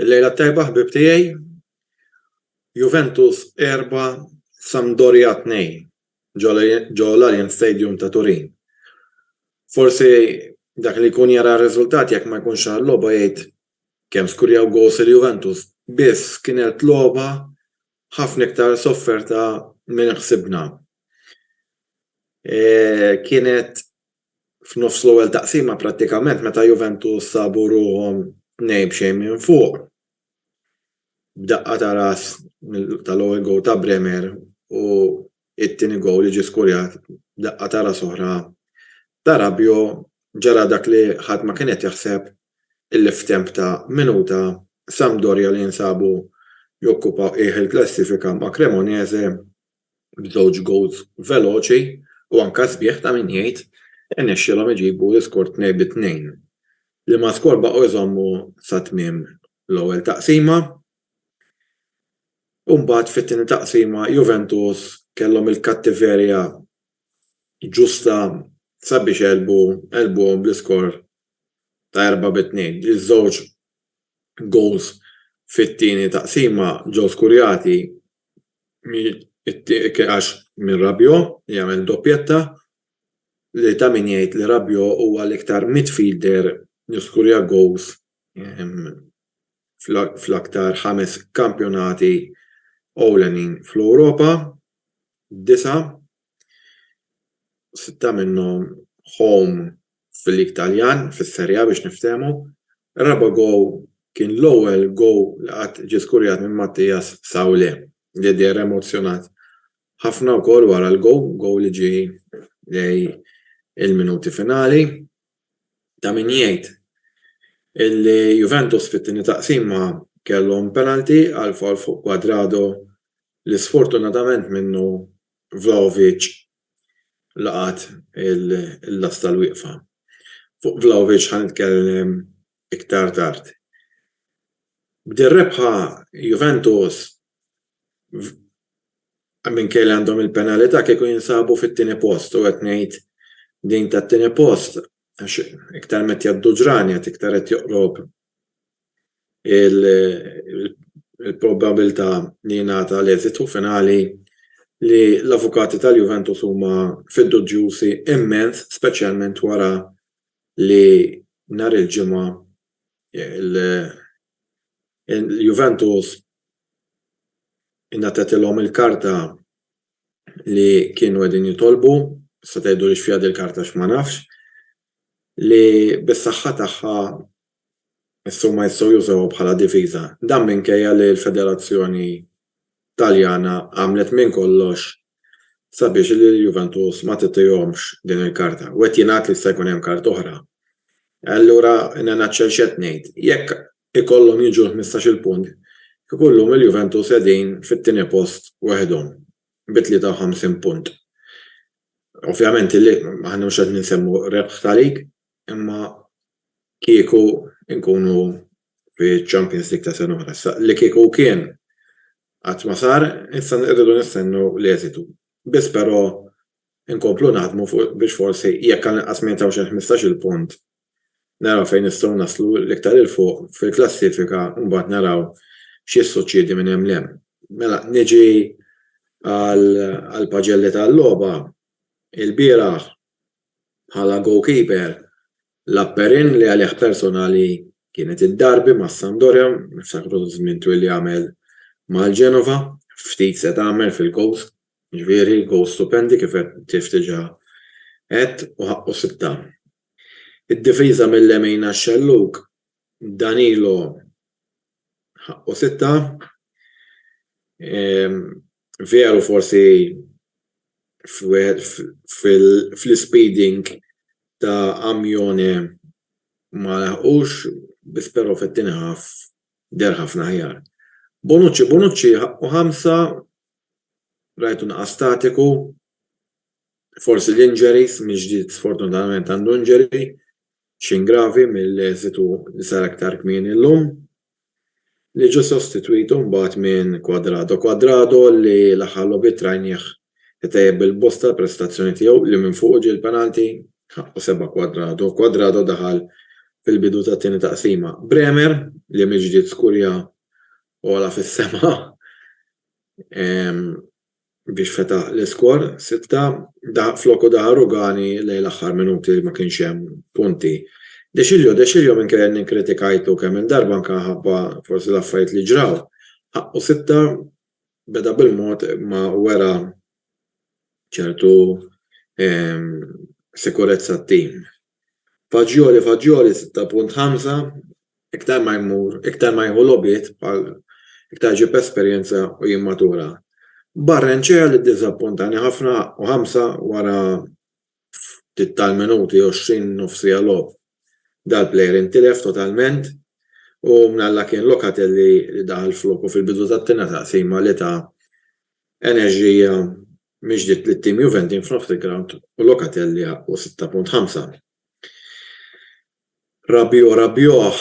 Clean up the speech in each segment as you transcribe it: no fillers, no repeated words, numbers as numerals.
Il-lejla tajba ħbib tiegħi, Juventus 4, Sampdoria 2 ġo l-Allianz Stadium ta' Turin. Forsi dak li jkun jara r-riżultati jekk ma jkunx għal-logħba jgħid kemm skurjaw gols il-Juventus, biss kienet logħba ħafna iktar sofferta minn ħsibna. Kienet f'nofs l-ewwel taqsima prattikament meta Juventus sabu ruhom 2-0 minn fuq. B'daqqa ta' ras tal-ewwel gowl ta' Bremer u it-tieni gowl li ġie skurjat b'daqqa ta' ras oħra ta' Rabiot ġara dak li ħadd ma kien qed jaħseb illi f'temp ta' minuta Sampdoria li jinsabu jokkupaw il-klassifika ma' Cremonese b'żewġ gows veloċi u anke sbieħ ta' min jgħid irnexxielhom iġibu l-iskor 2-2 li ma' skor baqgħu jżommu sa tmiem l-ewwel taqsima. U mbagħad fit-tieni taqsima Juventus kellhom il-kattiverja ġusta sabiex elbuhom bl-iskor ta' 4-2. Iż-żewġ goals fit-tieni taqsima ġew skurjati għax minn Rabiot li jagħmel doppietta li ta' min jgħid li Rabiot huwa l-iktar midfielder jiskurja goals fl-aktar 5 kampjonati ewlenin fl-Ewropa, 9, 6 minnhom home fil-Italjan, fis-Serja biex niftehmu. Raba' gowl kien l-ewwel gowl li qatt ġie skurjat minn Mattias Sawle li der emozzjonat ħafna wkoll wara l-gowl li ġie lej il-minuti finali. Ta' min jgħid illi Juventus fit-tieni taqsima kellhom penalty għal fall fuq Cuadrado li sfortunatament minnu Vlahovic laqat il-las tal-wieqfa. Fuq Vlahovic ħanitkellem iktar tard. B'dir-rebħa Juventus minkejja li għandhom il-penalità kieku jinsabu fit-tieni post u qed ngħid din tat-tieni post għax iktar meta jgħaddu ġrani qed iktar qed joqrob il-probabilità li jingħata l-eżitu finali li l-avukati tal-Juventus huma fiduċjużi immens, speċjalment wara li nhar il-ġimgħa il-Juventus ingħatatilhom il-karta li kienu qegħdin jitolbu, issa tgħidu li x'fiha il-karta x'ma nafx, li bis-saħħa tagħha issa ma jistgħu jużawha bħala difiża. Dan minkejja li l-Federazzjoni Taljana għamlet minn kollox sabiex li l-Juventus ma titihomx din il-karta. U qed jingħad li se jkun hemm karta oħra. Allura jiena naċċel x'qed ngħid. Jekk ikollhom jiġu 15-il punt, ikollhom il-Juventus qegħdin fit-tieni post waħedhom b'53 punt. Ovvjament li aħna mhux qed ninsemmu rebħ talik, imma kieku nkunu fi Champions League ta' sena oħra. Li kieku kien qatt ma sar, issa rridu nistennu l-eżitu. Biss però inkomplu naħdmu biex forsi jekk inqas minn 15-il punt naraw fejn nistgħu naslu l-iktar il fuq fil-klassifika u mbagħad naraw x'jissuċċiedi minn hemm l'hemm. Mela niġi għal paġelli tal-logħba il-bieraħ bħala goalkeeper l-Apperin li għalih personali kienet id-darbi ma' Sampdoria, niftakru żmien twil li għamel mal-Genova, ftit se tagħmel fil-gows, ġifieri gows stupendi kif qed tiftiġa qed u ħaqqu 6. Id-difiża mill-lemin għax-xelluk Danilo ħaqqu 6. Veru forsi fil-speeding ta' Amjone ma laħqux, biss però fit-tieni ħaf der ħafna ħjar. Bonucci ħaqqu 5, rajtu naqas statiku, forsi l-injuries, miġdiet sfortunatament għandu injury, xin gravi mill-eżitu li sar aktar kmieni llum, li ġu sostituitu mbagħad minn Quadrado li l-aħħar logħbiet rajnieh itejjeb il-bosta l-prestazzjoni tiegħu li minn fuq ġie l-penalti ħaqqu 7 Quadrado daħal fil-bidu tat-tieni taqsima. Bremer li miġdiet skurja ola fis-sema biex fetaħ l-iskor 6 floku daħal Rugani lejn l-aħħar minuti ma kienx hemm punti. Deċiljo minn kien ninkritikajtu kemm il-darba anke ħabba forsi l-affarijiet li ġraw. Ħaqqu 6 beda bil-mod ma wera ċertu sikurezza t-tim. Fagioli 6.5 iktar ma jmur, iktar ma jħu logħbiet iktar ġib esperjenza u jimmatura. Barrenċea li d-dizappuntani ħafna u 5 wara tal-minuti 20 nofsija logħb. Dal-plejer intilef totalment u mnalla kien Locatelli li daħal floku fil-bidu tat-tieni taqsima li ta' enerġija miġdiet lit-tim Juventus f'nofs il-ground u Locatelli ħaqqu 6.5. Rabiot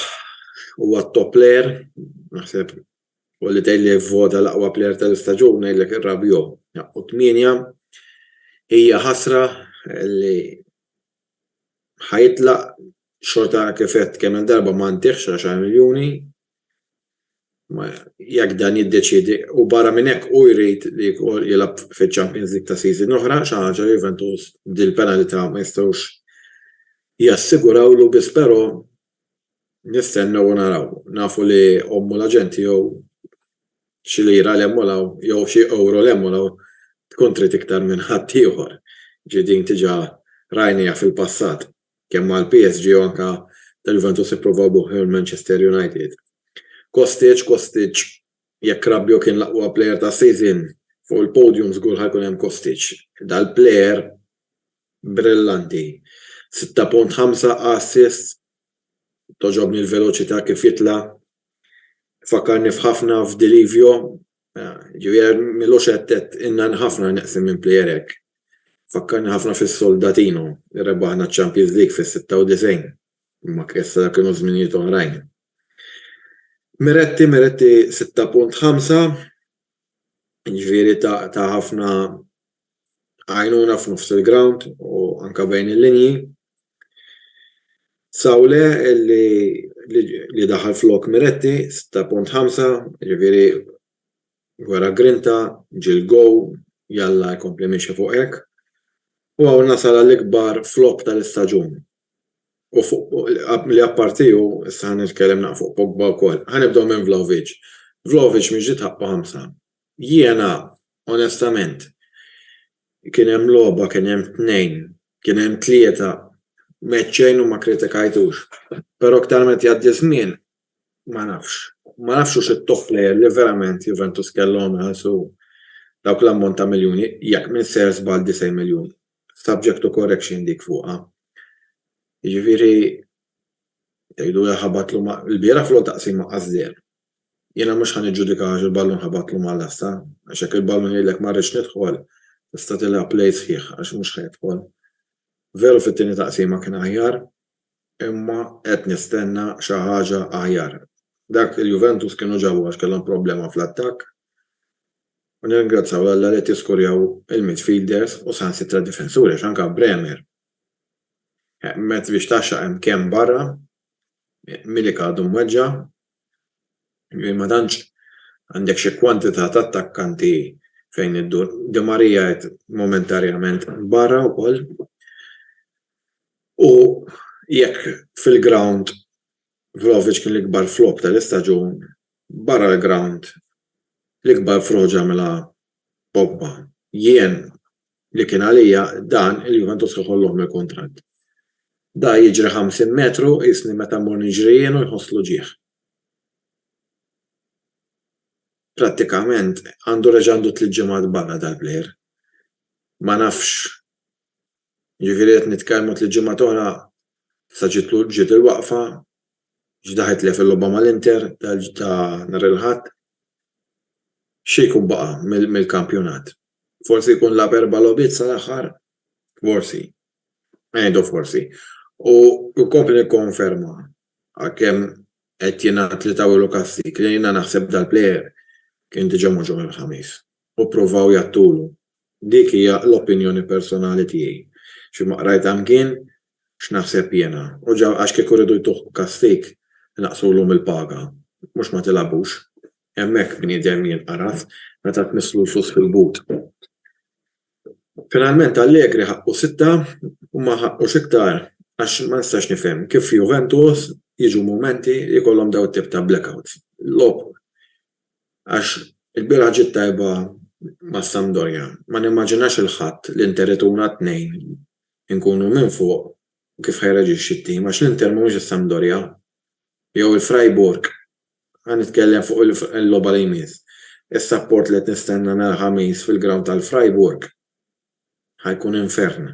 huwa top player, naħseb u li tgħidli vvota l-aqwa player tal-istaġun ngħidlek ir-Rabiot ħaqqu 8. Hija ħasra li ħajtlaq xorta kifet kemm il-darba ma ntieħx 10 miljuni. Jekk dan jiddeċiedi u barra minn hekk u jrid li jilgħab fiċ-Champions League ta' season oħra xi ħaġa Juventus dil-penalità ma jistgħux jassiguraw biss però nistennew u naraw. Nafu li ommu l-aġenti jew xi lira l-emmolaw jew xi euro l-emmolaw tkun trid iktar minn ħadd ieħor. Ġiedin tiġa rajnija fil-passat kemm mal-PSG u anke tal-Juventus ippruvaw buħu Manchester United. Kostic jekk Rabiot kien l-aqwa plejer ta' season fuq il-podium żgur ħajkun hemm Kostic. Dal-plejer brillanti. 6.5 assist toġobni l-veloċità kif jitla' fakkarni f'ħafna f'Delivio, ġifier milux qed inna ħafna neqsim minn plejer hekk. Fakkarni ħafna fis-Soldatino, li rebaħna Champions League fis-96, imma issa kienu żminijiet oħrajn. Miretti 6.5, ġifieri ta' ħafna għajnuna f'nofs il-ground u anke bejn il-linji. Sawle li daħal flok Miretti 6.5, ġifieri wara Grinta ġil gow jalla jkompli mixi fuq hekk. U għaw nasal l-ikbar flop tal-istaġun. U li appartiju, issa ħanitkellem fuq Pogba wkoll. Ħanibdew minn Vlahovic. Vlahovic miġdiet ħaqqu 5. Jiena, onestament, kien hemm logħba, kien hemm 2, kien hemm 3, meċċejn u ma kritikajtux. Però aktar meta jgħaddi żmien ma nafx. Ma nafx hux it-top player li verament Juventus kellhom ħalsu dawk l-ammont ta' miljuni, jekk minn ser żball 9 miljun. Subject to correction dik fuqha. Jiġifieri tgħidu ħabatlu l-biera flok taqsima qasdejn. Jiena mhux ħaniġġudika għax il-ballun ħabatlu mal-asta, għax hekk il-ballun jgħidlek ma rridx nidħol, tista' tilha play sħiħ għax mhux ħajidħol. Veru fit-tieni taqsima kien aħjar, imma qed nistenna xi ħaġa aħjar. Dak il-Juventus kienu ġabu għax kellhom problema fl-attakk. U nirringrazzaw Alla li tiskurjaw il-midfielders u sansitra difensuri x'anke Bremer. Mezz biex taxxa hemm kemm barra, Milik għadu mweġġa, ma tantx għandek xi kwantità ta' attakkanti fejn iddur. Di Maria qed momentarjament barra wkoll. U jekk fil-ground Vlahovic kien l-ikbar flop tal-istaġun, barra l-ground l-ikbar froġa mela Pogba. Jien li kien għalija dan il-Juventus ħollhom il-kontratt. Da jiġri 50 metru isni meta mmur niġri jien u jħosslu ġieħ. Prattikament għandu reġandu 3 ġimgħat barra dal-plejer. Ma nafx. Ġifieri qed nitkellmu 3 ġimgħat oħra sa ġiet il-waqfa ġdaħet li fil-logħba mal-Inter ta' nhar il-Ħadd, xi jkun baqa' mill-kampjonat. Forsi jkun lagħab 4 logħbiet sal-aħħar, forsi, ngħidu forsi. U nkompli nikkonferma għalkemm qed jingħad li tawilu kassik li jiena naħseb dal-plejer kien diġà moġu mill-ħamis u ppruvaw jattulu. Dik hija l-opinjoni personali tiegħi. Xi ma qrajt kien x'naħseb jiena. U ġew għax kieku rridu jtuħ kastik naqsulhom il-paga, mhux ma tilagħbux. Hemmhekk min jidher jinqaras meta tmisslu l-flus fil-but. Finalment Allegri ħaqqu 6 u ma ħaqqux iktar għax ma nistax nifhem kif Juventus jiġu mumenti li jkollhom dawn it-tip ta' blackouts. Lob għax il-bieraħ ġiet tajba mas-Sampdoria. Ma nimmaġinax il-ħadd l-Inter ituna 2 inkunu minn fuq kif ħajreġixxi t-tim għax l-Inter mhumiex is-Sampdoria jew il-Freiburg. Ħanitkellem fuq il-logħba li jmiss. Is-support li qed nistenna nhar ħamis fil-ground tal-Freiburg ħajkun infern.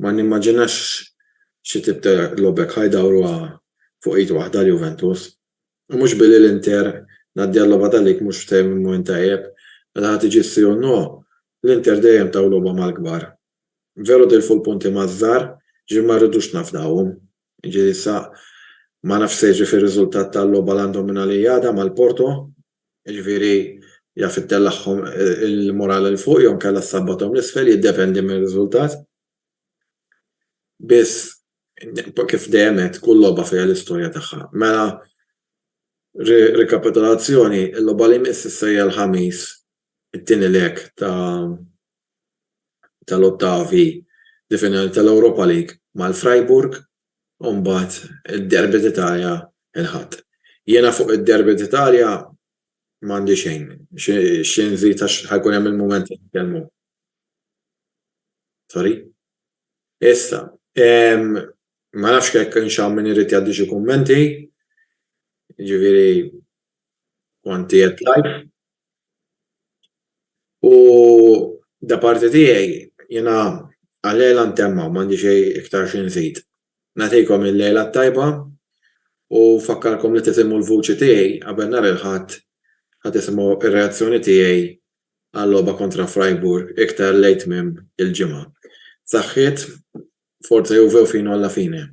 Ma nimmaġinax xi tip ta' logħbek ħajdawruha fuq id waħda l-Juventus. U mhux billi l-Inter ngħaddi għall-logħba tagħlik mhux ftehim minn tajjeb, meta ħadd tiġi ssir no, l-Inter dejjem taw logħba mal-kbar. Veru tilfu l-punti maż-żgħar, ġie ma rridux nafdawhom. Jiġifieri issa ma nafx se jiġri fir-riżultat tal-logħba li għandhom minn għalijada mal-Porto, jiġifieri jaf ittellaħħom il-moral il fuq jew kellha ssabbathom l-isfel jiddependi mir-riżultat. Biss kif dejjem qed kull logħba fiha l-istorja tagħha. Mela rikapitolazzjoni, il-logħba li jmiss issa hija l-ħamis, it-tieni lek tal-ottavi di finali tal-Europa League mal-Freiburg u mbagħad id-Derby d'Italja il-Ħadd. Jiena fuq id-Derby d'Italja m'għandi xejn, xi nżid għax ħajkun hemm il-mument li nitkellmu. Sorry? Issa, ma nafx jekk inxamm min irid jgħaddi xi kummenti, jiġifieri kwanti qed live. U da parti tiegħi jiena għal-lejla ntemma m'għandi xejn iktar xi nżid. Nagħtikom il-lejla tajba u fakkarkom li tisimgħu l-vuċi tiegħi qabel nhar il-Ħadd ħadd isimgħu ir-reazzjoni tiegħi għall-logħba kontra Freiburg iktar lejt minn il-ġimgħa. Saħħiet, forza Juve u fino alla fine.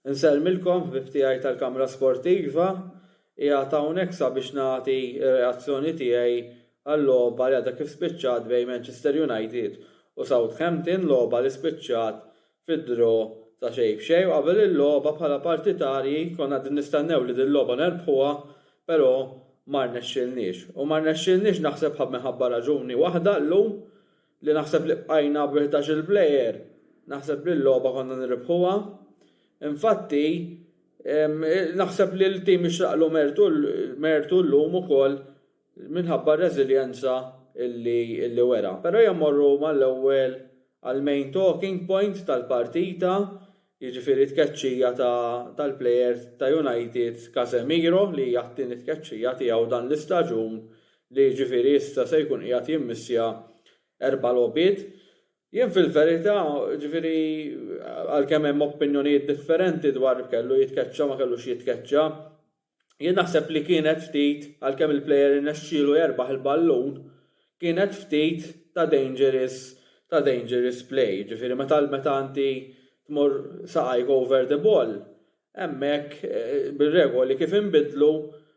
Nsellmilkom ħbib tal-Kamra Sportiva qiegħed hawnhekk sabiex nagħti reazzjoni tiegħi għall-logħba li għadha kif spiċċat bejn Manchester United u Southampton, logħba li spiċċat fid-draw ta' xejn u qabel il-logħba bħala partitarji konna qegħdin nistennew li din logħba nerbħuha, però ma rnexxielniex. U ma rnexxielniex naħseb minħabba raġuni waħda llum li naħseb li bqajna b'11 plejer, naħseb li l-logħba konna nirbħuha. Infatti, naħseb li l-tim ixraqlu mertu llum ukoll minħabba r-reżiljenza illi wera. Però jammorru mal-ewwel għal-main talking point tal-partita, jiġifieri tkeċċija tal-plejer ta' United Casemiro li jagħti tkeċċija tiegħu dan l-istaġun li jiġifieri issa se jkun qiegħed jimmissja 4 logħbiet. Jien fil-verità, ġifieri għalkemm hemm opinjonijiet differenti dwar kellu jitkeċċa ma kellux jitkeċċa, Jien naħseb li kienet ftit għalkemm il-plejer irnexxielu jerbaħ il-ballun, kienet ftit ta' dangerous play. Ġifieri meta inti tmur saqajk over the ball, hemmhekk bir-regoli kif inbidlu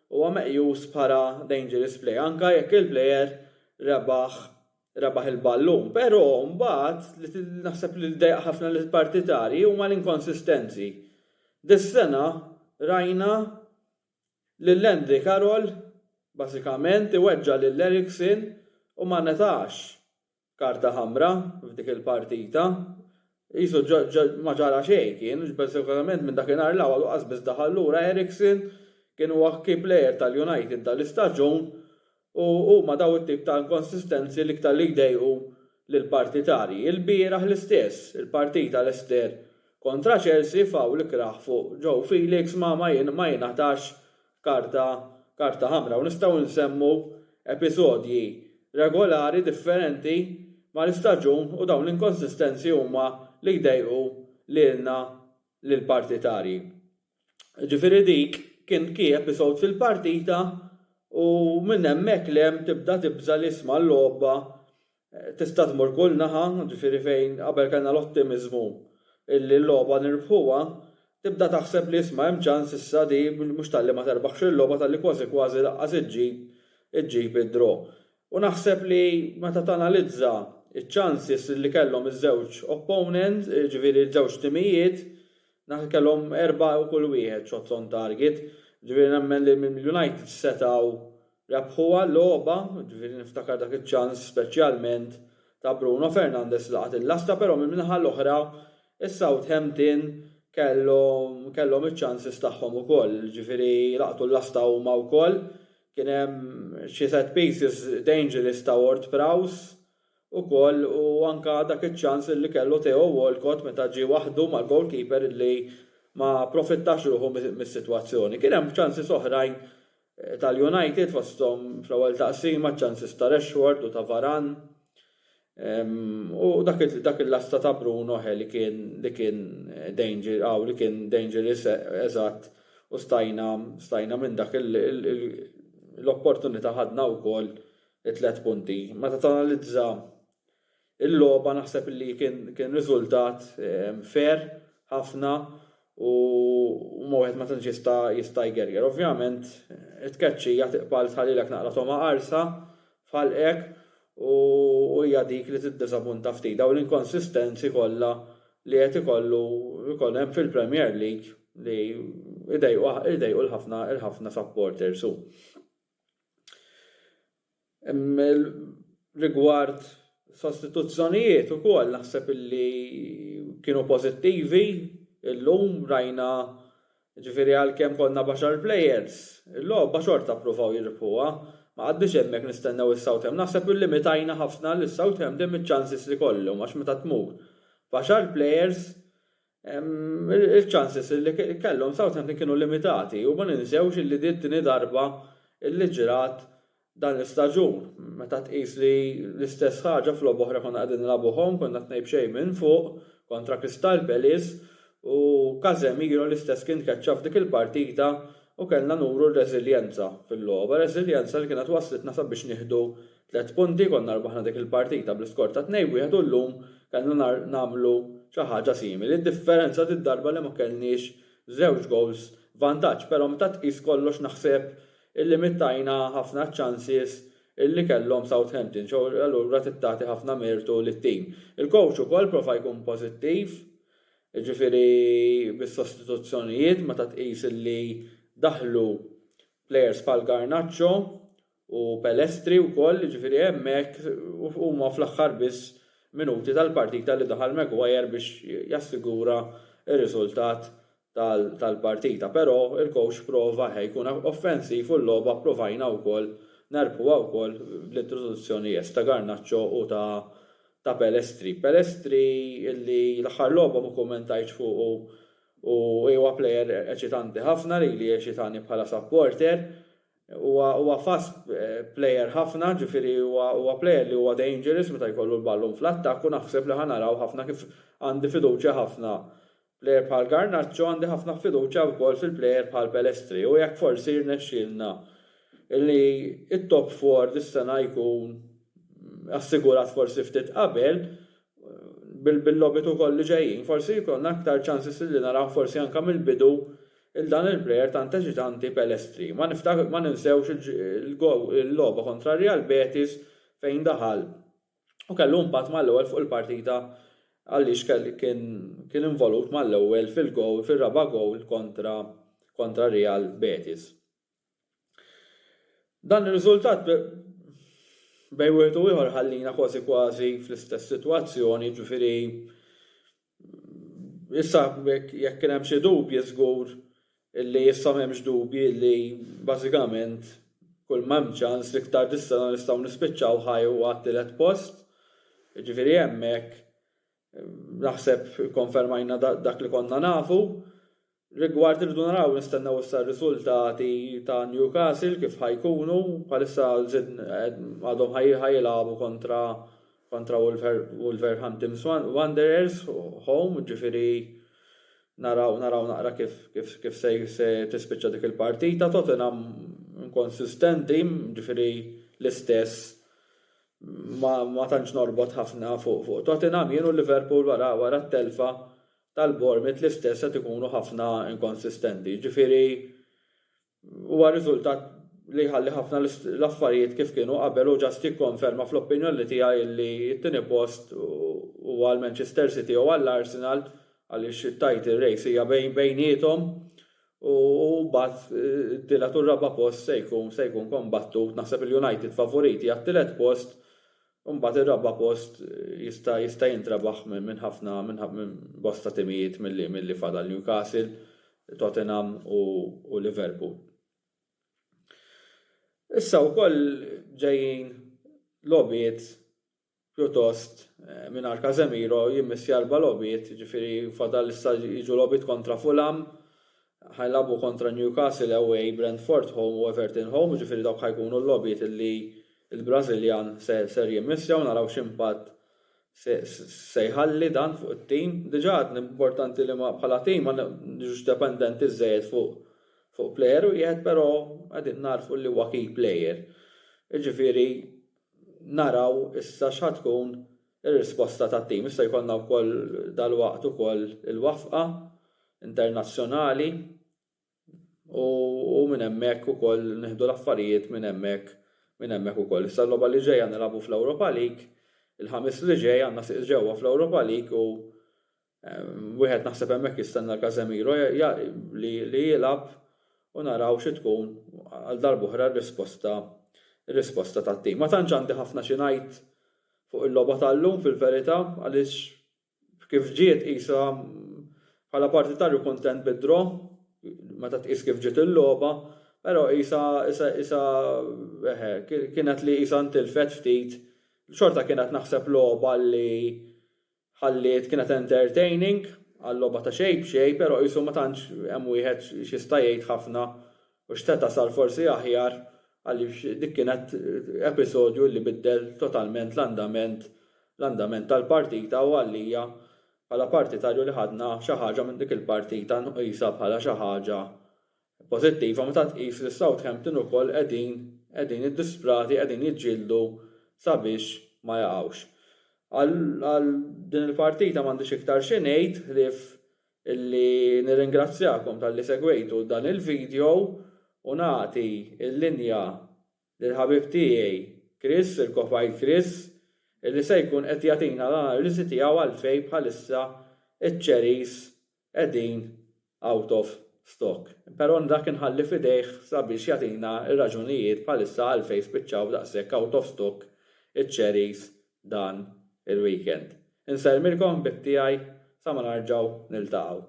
huwa meqjus bħala dangerous play anke jekk il-plejer rebaħ il-ballun. Però mbagħad li naħseb li ldejq ħafna lill-partitari huma l-inkonsistenzi. Dis-sena rajna lill-Andy Carroll bażikament iweġġa' lil Eriksen u ma netax karta ħamra f'dik il-partita. Qisu ma ġara xejn kien, bażikament minn dakinhar l-ewwel qas biss daħal lura Eriksen kien huwa key player tal-United tal-istaġun u ma daw it-tip ta' inkonsistenzi li iktar li jdejqu lill-partitari. Il-bieraħ l-istess, il-partita Leicester kontra Chelsea fawl ikraħ fuq Joe Felix ma jingħatax karta ħamra u nistgħu nsemmu episodji regolari differenti mal-istaġun u dawn l-inkonsistenzi huma li jdejqu lilna lill-partitari. Ġifieri dik kien episod fil-partita u minn hemmhekk lem tibda tibża l-isma l-logħba tista' tmur kull naħa, ġifieri fejn qabel kellna l-ottimiżmu illi l-logħba nirbħuha, tibda taħseb li isma' hemm ċans issa di mhux talli ma terbaħx il-logħba talli kważi laqqas iġġib id-draw. U naħseb li meta tanalizza iċ-chances li kellhom iż-żewġ opponents, ġifieri ż-żewġ timijiet, kellhom 4 u kull wieħed shots on target, ġifieri nemmen li mill-United setgħu rebħuha l-logħba, ġifieri niftakar dak iċ-ċans speċjalment ta' Bruno Fernandes laqat il-lasta, però min-naħa l-oħra is-Southampton kellhom iċ-chances tagħhom ukoll, ġifieri laqtu l-lasta huma wkoll, kien hemm xi set pieces dangerous ta' Ward-Prowse ukoll u anke dak iċ-ċans li kellu Theo Walcott meta ġie waħdu mal-goalkeeper li ma profittax ruħu mis-sitwazzjoni. Kien hemm ċansis oħrajn tal-United fosthom fl-ewwel taqsima ċansis ta' Rashford u ta' Varane. U dak il-lasta ta' Bruno li kien dangerous eżatt u stajna minn dak l-opportunità ħadna wkoll 3 punti. Meta tanalizza il-logħba naħseb li kien riżultat fair ħafna u wieħed ma tantx jista' jgerger. Ovvjament it-tkeċċija tiqbal tħallilek naqra toma qarsa f'ħalqek u hija dik li tiddiżappunta ftit dawn l-inkonsistenzi kollha li qed ikollhom hemm fil-Premier League li idejqu l-ħafna supporters. Rigward sostituzzjonijiet ukoll naħseb illi kienu pożittivi illum rajna ġifieri għalkemm konna baxar players, il-logħba xorta ppruvaw jirbħuha. Ma għaddix hemmhekk nistennew is-Southampton. Naħseb li limitajna ħafna lis-Southampton miċ-chances li kollhom għax meta tmur. Baxar players il-chances li kellhom Southampton kienu limitati u ma ninsewx li di t-tieni darba illi ġrat dan l-istaġun. Meta tqis li l-istess ħaġa fl-logħba oħra konna qegħdin nilagħbuhom, konna tnejb xejn minn fuq kontra Crystal Palace u Casemiro l-istess kien keċċa f'dik il-partita u kellna nuru r-reżiljenza fil-logħba, reżiljenza li kienet waslitna sabiex nieħdu 3 punti konna rbaħna dik il-partita bl-iskor ta' 2-1 u llum kellna nagħmlu xi ħaġa simili. Id-differenza darba li ma kellniex 2 goals vantaġġ, però meta tqis kollox naħseb illi mittajna ħafna chances illi kellhom Southampton, allura tittati ħafna mertu lit-tim. Il-coach ukoll prova jkun pożittiv, ġifieri bis-sostituzzjonijiet meta tqis illi daħlu players bħal Garnacho u Pellistri wkoll, ġifieri hemmhekk huma fl-aħħar biss minuti tal-partita li daħal Maguire biex jassigura ir-riżultat tal-partita. Però il-coach prova jkun offensiv u l-logħba provajna wkoll nerbħuha wkoll bl-introduzzjoni ta' Garnacho u ta' Pellistri. Pellistri illi l-aħħar logħba ma kummentajtx fuq u huwa plejer eċitanti ħafna li eċitani bħala supporter. Huwa fast player ħafna, ġifieri huwa plejer li huwa dangerous meta jkollu l-ballun fl-attakk u naħseb li ħanaraw ħafna kif għandi fiduċja ħafna plejer bħal Garnacho għandi ħafna fiduċja wkoll fil-plejer bħal Pelestri u jekk forsi jirnexxielna illi it-top 4 dis-sena jkun assigurat forsi ftit qabel bil-logħbiet ukoll li ġejjin, forsi jkollna aktar chances li naraw forsi anke mill-bidu il-dan il-plejer tant eċitanti Pelestri. Ma ninsewx il-logħba kontra Real Betis fejn daħal u kellu impatt mal-ewwel fuq il-partita għaliex kien involut mal-ewwel fil-raba' gowl kontra Real Betis. Dan ir-riżultat bejn wieħed u ieħor ħallina kważi fl-istess sitwazzjoni, ġifieri issa jekk kien hemm xi dubji żgur illi issa m'hemmx dubji li bażikament kull m'hemm ċans li iktar dis-sena nistgħu nispiċċaw ħajju għat-tielet post. Ġifieri hemmhekk naħseb konfermajna dak li konna nafu. Rigward irridu naraw nistennew issa r-riżultati ta' Newcastle kif ħajkunu bħalissa għadhom ħajjilagħbu kontra Wolverhampton Wanderers home, ġifieri naraw naqra kif se tispiċċa dik il-partita. Tottenham inkonsistenti, ġifieri l-istess ma tantx norbot ħafna fuq Tottenham. Jien u Liverpool wara t-telfa tal-Bournemouth l-istess qed ikunu ħafna inkonsistenti. Ġifieri huwa riżultat li jħalli ħafna l-affarijiet kif kienu qabel u ġast jikkonferma fl-opinjoni tiegħi li t-tieni post huwa l-Manchester City u għall-Arsenal għaliex it-title race hija bejniethom u mbagħad tielet u raba' post se jkun kombattut. Naħseb il-United favoriti għat-tielet post u mbagħad ir-raba' post jista' jintrabaħ minn bosta timijiet milli fadal Newcastle, Tottenham u Liverpool. Issa wkoll ġejjin logħbiet pjuttost mingħajr Casemiro jimmissja 4 logħbiet, ġifieri fadal issa jiġu logħbiet kontra Fulham, ħajlabu kontra Newcastle away, Brentford home u Everton home, ġifieri dawk ħajkunu l-logħbiet illi il-Brażiljan ser jimmissja u naraw x'impatt se jħalli dan fuq it-tim. Diġà għadni importanti li bħala tim ma niġux dependenti żejjed fuq plejer u wieħed, però qegħdin narfu li huwa key player. Jiġifieri naraw issa x'ħad tkun ir-risposta tat-tim. Issa jkollna wkoll dalwaqt ukoll il-wafqa internazzjonali u minn hemmhekk ukoll nieħdu l-affarijiet minn hemmhekk ukoll. Issa l-logħba li ġejja nilagħbu fl-Europa League, il-ħames li ġej għandna siq ġewwa fl-Europa League u wieħed naħseb hemmhekk jistenna Casemiro li jilgħab u naraw xi tkun għal darb'oħra r-risposta tat-tim. Ma tantx għandi ħafna xi ngħid fuq il-logħba tal-lum fil-verità għaliex kif ġiet qisha bħala partitarju kuntent bid-draw meta tqis kif ġiet il-logħba, però qisha kienet li qisha ntilfet ftit. Xorta kienet naħseb logħba li ħalliet kienet entertaining għall-logħba ta' xejn, però qisu ma tantx hemm wieħed x'jista' jgħid ħafna u x'teta sar forsi aħjar għaliex dik kienet episodju li biddel totalment l-andament tal-partita u għalija bħala partitarju li ħadna xi ħaġa minn dik il-partita nqisha bħala xi ħaġa pożittiva meta tqis li Southampton ukoll qegħdin iddisprati qegħdin jiġġieldu sabiex ma jaqgħux. Għal din il-partita m'għandix iktar xi ngħid illi nirringrazzjakom talli segwejtu dan il-video u nagħti l-linja lil ħabib tiegħi Chris, il-Kofajt Chris, illi se jkun qed jagħtina l-analisi tiegħu għalfejn bħalissa iċ-cherries qegħdin out of stock. Però dak inħalli f'idejh sabiex jagħtina r-raġunijiet bħalissa għalfejn spiċċaw daqshekk out of stock iċ-cherries dan il-weekend. Inselmilkom bib tiegħi sa ma narġgħu niltaqgħu.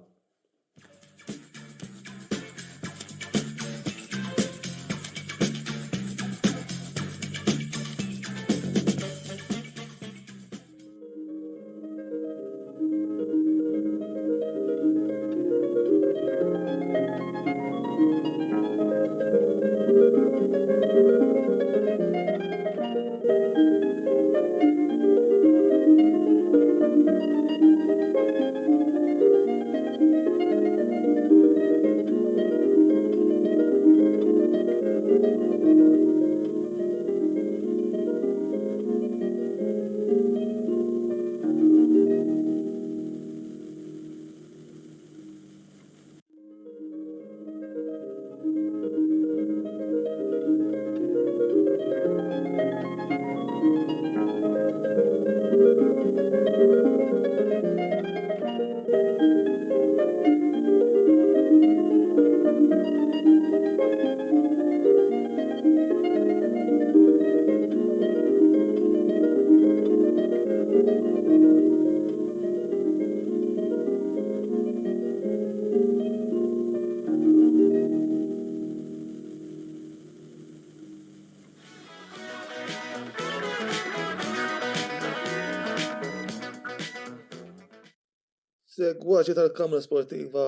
Segwaċi tal-Kamra Sportiva,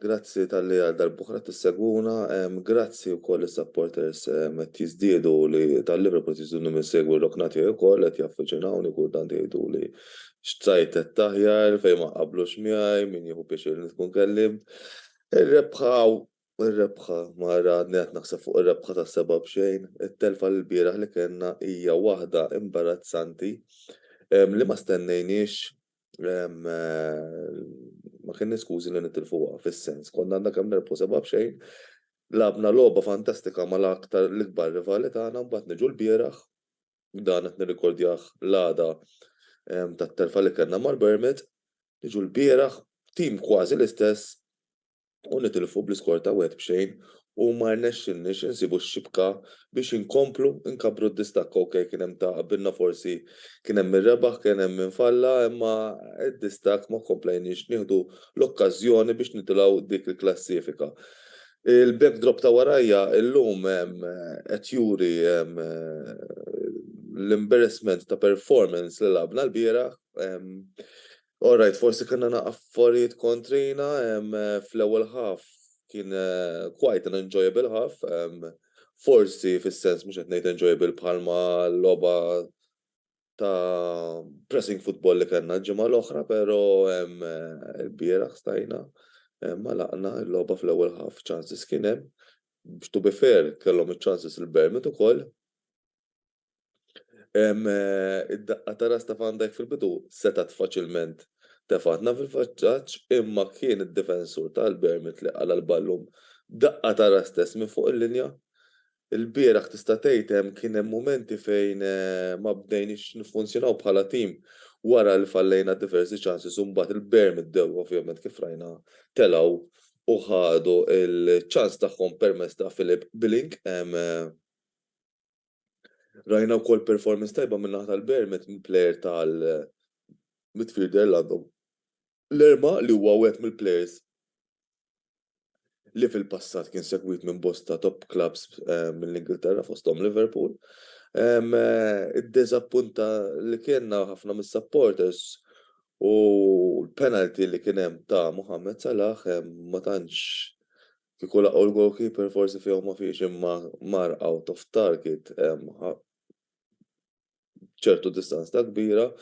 grazzi tal-li għal darbuħra t-seguna, grazzi u koll il-supporters t-jizdiedu li tal-Liverpool t-jizdunu minn segwu l-oknati u koll għet jaffuċinawni kultant jgħidu li xċajt t-taħjar fej ma qablux miħaj, min jieħu biex nitkun kellim. Il-rebħa marra għadnet naħseb fuq il-rebħa ta' sebab xejn, il-telfa l-biraħ li kena hija waħda imbarazzanti li ma stennejniex ma kien niskużi li nitilfuha fis-sens. Konna għandna kemm nerpu sebab xejn, labna logħba fantastika mal-aktar l-ikbar rivali tagħna mbagħad niġu l-bieraħ, dan qed nirrikordjah l-għada tat-telfa li kellna mal-Bournemouth, niġu l-bieraħ tim kważi l-istess u nitilfu bl-iskor ta' 1-0 u ma rnexxinniex insibu x-xibka biex inkomplu nkabru d-distakka okej kien hemm ta' qabilna forsi kien hemm ir-rebaħ, kien hemm infalla, imma d-distakk ma komplejniex nieħdu l-okkażjoni biex nitilgħu dik il-klassifika. Il-backdrop ta' warajja illum qed juri l-embarrassment ta' performance li labna l-bieraħ. Alright, forsi kellna affarijiet kontrina fl-ewwel half kien quite an enjoyable half. Forsi fis-sens mhux qed ngħid enjoyable bħalma l-logħba ta' pressing football li kellna l-ġimgħa l-oħra, però il-bieraħ stajna ma laqna l-logħba fl-ewwel half chances kien hemm. Biex to be fair kellhom iċ-chances il-Bournemouth ukoll. Id-daqqa ta' ras ta' Van Dijk fil-bidu setat faċilment tefatna fil-faċċaġġ imma kien id-difensur tal-Bournemouth li qala l-ballum daqqa ta' ras stess minn fuq il-linja. Il-bieraħ tista' tgħid kien hemm mumenti fejn ma bdejniex niffunzjonaw bħala tim wara li fallejna diversi chances u mbagħad il-Bournemouth dew ovvjament kif rajna telgħu u ħadu il-ċans tagħhom permezz ta' Philip Billing. Rajna wkoll performance tajba minn naħa tal-Bournemouth mill-plejer tal-midfielder għandhom l-Erma li huwa wieħed mill-plejers li fil-passat kien segwit minn bosta top clubs mill-Ingilterra fosthom Liverpool. Id-deżappunta li kienna ħafna mis-supporters u l-penalty li kien hemm ta' Mohamed Salah ma tantx kieku laqgħu l-goalkeeper forsi fihom ma fiex imma mar out of target ċertu distanza kbira,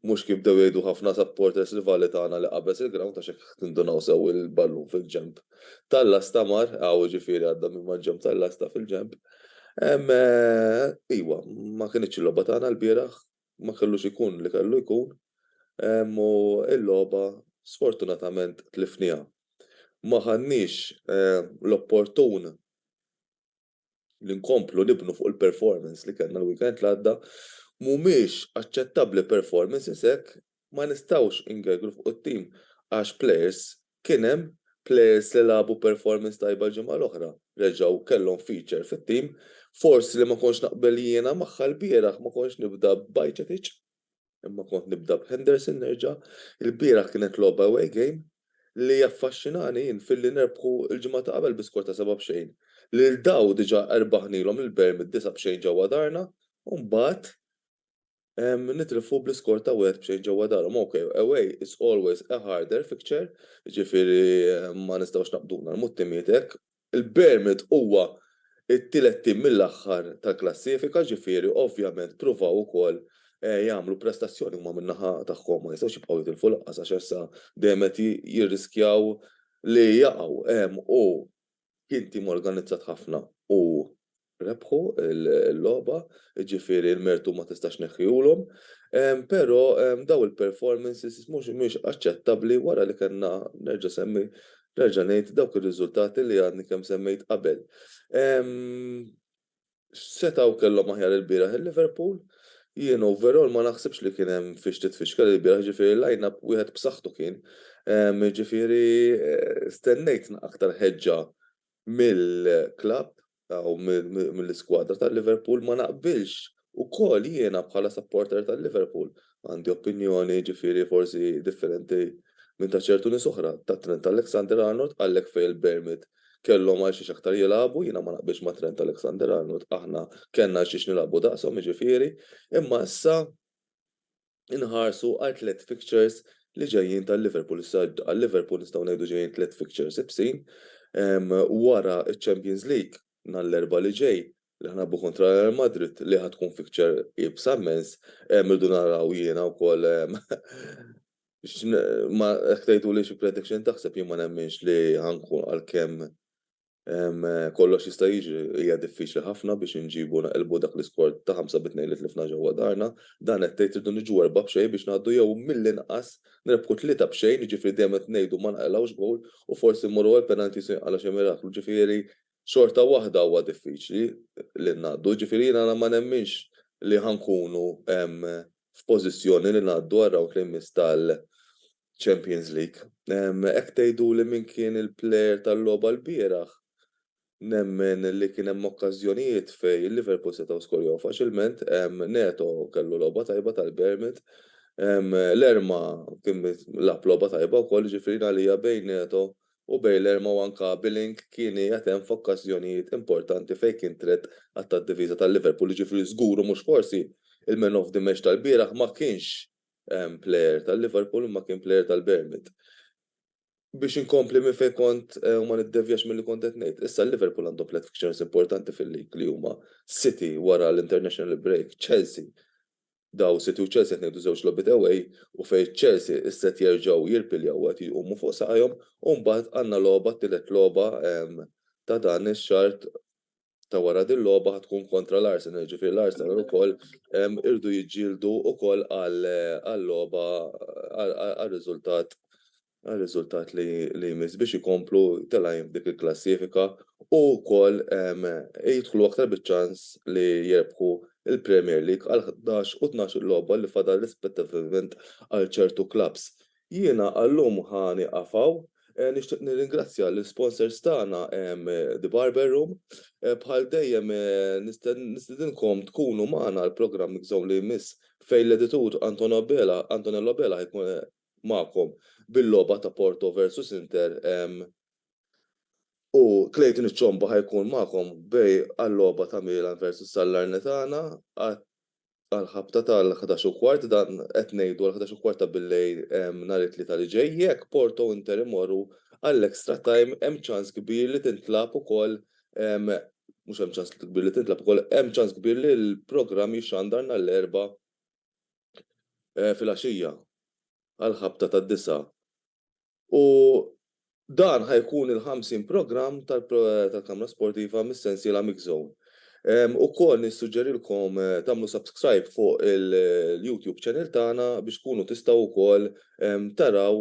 mhux kif bdew jgħidu ħafna supporters rivali tagħna li qabeż il-ground għax hekk tindunaw sew il-ballun fil-ġemp tal-lasta mar, ġifieri għadda minn mal-ġemp tal-lasta fil-ġemp. Iwa, ma kienx il-logħba tagħna l-bieraħ, ma kellux ikun li kellu jkun, u l-logħba sfortunatament tlifniha. Ma ħadniex l-opportun li nkomplu nibnu fuq il-performance li kellna l-weekend l-għadda mhumiex aċċettabbli performances hekk ma nistgħux ingegru fuq it-tim għax kien hemm players li labu performance tajba l-ġimgħa l-oħra. Reġgħu kellhom feature fit-tim, forsi li ma kontx naqbel jiena magħha l-bieraħ ma kontx nibda b'Bajcetic, imma kont nibda b'Henderson nerġa'. Il-bieraħ kienet logħba away game li jaffaxxinani jien fil-li nerbħu l-ġimgħa ta' qabel bi-skor ta' 7-0. Lil daw diġà erbaħnilhom il-Bournemouth 9-0 ġewwa darna u mbagħad nitilfu bl-iskor ta' 1-0 ġewwa darhom. Okay, away is always a harder fixture, ġifieri ma nistgħux naqbduna l-muttimiet hekk. Il-Bournemouth huwa it-tielet tim mill-aħħar tal-klassifika, ġifieri ovvjament pruvaw ukoll jagħmlu prestazzjoni huma min-naħa tagħhom ma jistgħux jibqgħu jitilfu lanqas għax issa dejjem qed jirriskjaw li jaqgħu u kien tim organizzat ħafna u rebħu l-logħba, ġifieri l-mertu ma tistax neħħihulhom, però daw il-performances mhux aċċettabbli wara li kellna nerġa' ngħid dawk ir-riżultati li għadni kemm semmejt qabel. Setgħu kellhom aħjar il-bieraħ il-Liverpool, jien overall ma naħsibx li kien hemm fixtiet fixkel il-bieraħ, ġifieri l-line-up wieħed b'saħħtu kien. Ġifieri stennejt aktar ħeġġa mill-klabb u mill-iskwadra tal-Liverpool ma naqbilx ukoll jiena bħala supporter tal-Liverpool għandi opinjoni ġifieri forsi differenti minn ta' ċertu nies oħra ta' Trent Alexander-Arnold għalhekk fejn il-Bournemouth kellhom għal xi aktar jilagħbu, jiena ma naqbilx ma' Trent Alexander-Arnold, aħna kellna xiex nilagħbu daqshom ġifieri, imma issa inħarsu għal 3 fixtures li ġejjin tal-Liverpool. Issa għal-Liverpool nistgħu ngħidu ġejjin 3 fixtures ibsin. Wara iċ-Champions League nhar l-erba' li ġej li ħnabbu kontra Real Madrid li ħatkun fixture ibsa immens, irdu naraw jiena wkoll ma hekk tgħiduli xi prediction taħseb jien ma nemminx li ħankun għalkemm kollox jista' jiġri hija diffiċli ħafna biex inġibu naqilbu dak l-iskor ta' 5-2 li tlifna ġewwa darna, dan qed tgħid irdu niġu 4 b'xejn biex ngħaddu jew mill-inqas nirbħu 3 b'xejn, jiġifieri dejjem qed ngħidu ma nqalgħux gowl u forsi mmorru għal penalti għal xi miraklu, ġifieri xorta waħda huwa diffiċli li ngħaddu, ġifieri jiena ma nemminx li ħankunu f'pożizzjoni li ngħaddu around li miss tal-Champions League. Hekk tgħiduli min kien il-plejer tal-logħba l-bieraħ. Nemmen li kien hemm okkażjonijiet fejn il-Liverpool setgħu skorjaw faċilment, Neto kellu logħba tajba tal-Bournemouth, l-Erma kien lab logħba tajba wkoll ġifieri għalija bejn Neto u bejn l-Erma u anke Billing kien qiegħed hemm f'okkażjonijiet importanti fejn kien tred għat-tad-diviża tal-Liverpool, ġifieri żgur u mhux forsi il-man of the match tal-bieraħ ma kienx plejer tal-Liverpool imma kien plejer tal-Bournemouth. Biex inkompli minn fejn kont u ma niddevjax milli kont qed ngħid. Issa l-Liverpool għandhom 3 fixtures importanti fil-lig li huma City wara l-international break, Chelsea. Daw City u Chelsea qed ngħidu żewġ logħbiet away u fejn Chelsea issa qed jerġgħu jirpiljaw qed jqumu fuq saqajhom u mbagħad għandna logħba tielet logħba ta' dan ix-xahar ta' wara din logħba tkun kontra l-Arsenal, ġifieri l-Arsenal ukoll irdu jiġġieldu wkoll għall-logħba għal-riżultat li jmiss biex ikomplu telgħin f'dik il-klassifika u wkoll jidħlu aktar biċ-ċans li jirbħu il-Premier League għal 11 u 12 logħba li fadal rispettivament għal ċertu klabs. Jiena għallum ħani qafaw, nixtieq nirringrazzja l-sponsors tagħna The Barber Room. Bħal dejjem nistidinkom tkunu magħna l-programm Mixzone li jmiss fejn l-editur Antonello Bela ħajkun magħkom bil-logħba ta' Porto versus Inter u Clayton iċ-Ċomba ħajkun magħkom bej għall-logħba ta' Milan versus Salernitana għal-ħabta tal-11:15 dan qed ngħidu għal-11:15 bil-lejl nhar it-tlieta li ġej. Jekk Porto u Inter imorru għall-extra time hemm ċans kbir li tintlab ukoll mhux hemm ċans kbir li tintlab ukoll hemm ċans kbir li l-programm jixxandar nhar l-erba' fil-għaxija għal-ħabta tad-9. U dan ħajkun il-50 programm tal-Kamra Sportiva mis-sensiela Mixzone. Ukoll nissuġġerilkom tagħmlu subscribe fuq il-YouTube channel tagħna biex tkunu tistgħu wkoll taraw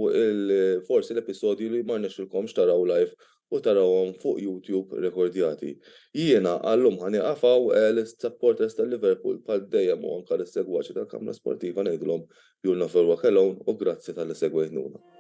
forsi l-episodji li ma rnexxilkomx taraw live u tarawhom fuq YouTube rekordjati. Jiena għallum ħani qafaw l-supporters tal-Liverpool bħal dejjem u anke l-segwaċi tal-Kamra Sportiva ngħidulhom you'll never walk alone u grazzi tal-li segwejtnuna.